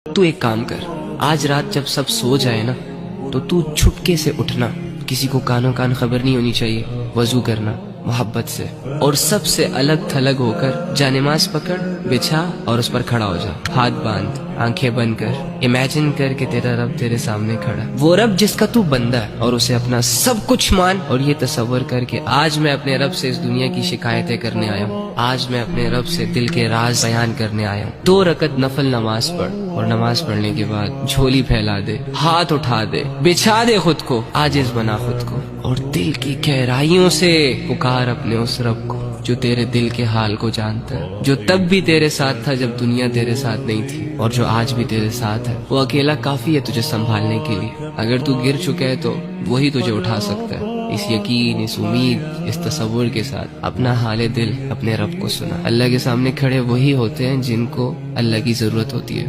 تو ایک کام کر، آج رات جب سب سو جائے نا تو تو چھپکے سے اٹھنا، کسی کو کانوں کان خبر نہیں ہونی چاہیے، وضو کرنا محبت سے، اور سب سے الگ تھلگ ہو کر جانماز پکڑ، بچھا اور اس پر کھڑا ہو جا، ہاتھ باندھ، آنکھیں بند کر، امیجن کر کہ تیرا رب تیرے سامنے کھڑا، وہ رب جس کا تو بندہ ہے، اور اسے اپنا سب کچھ مان، اور یہ تصور کر کہ آج میں اپنے رب سے اس دنیا کی شکایتیں کرنے آیا ہوں، آج میں اپنے رب سے دل کے راز بیان کرنے آیا ہوں۔ 2 رکعت نفل نماز پڑھ، اور نماز پڑھنے کے بعد جھولی پھیلا دے، ہاتھ اٹھا دے، بچھا دے خود کو، عاجز بنا خود کو، اور دل کی گہرائیوں سے پکار اپنے اس رب کو جو تیرے دل کے حال کو جانتا ہے، جو تب بھی تیرے ساتھ تھا جب دنیا تیرے ساتھ نہیں تھی، اور جو آج بھی تیرے ساتھ ہے۔ وہ اکیلا کافی ہے تجھے سنبھالنے کے لیے، اگر تو گر چکا ہے تو وہی تجھے اٹھا سکتا ہے۔ اس یقین، اس امید، اس تصور کے ساتھ اپنا حال دل اپنے رب کو سنا۔ اللہ کے سامنے کھڑے وہی ہوتے ہیں جن کو اللہ کی ضرورت ہوتی ہے۔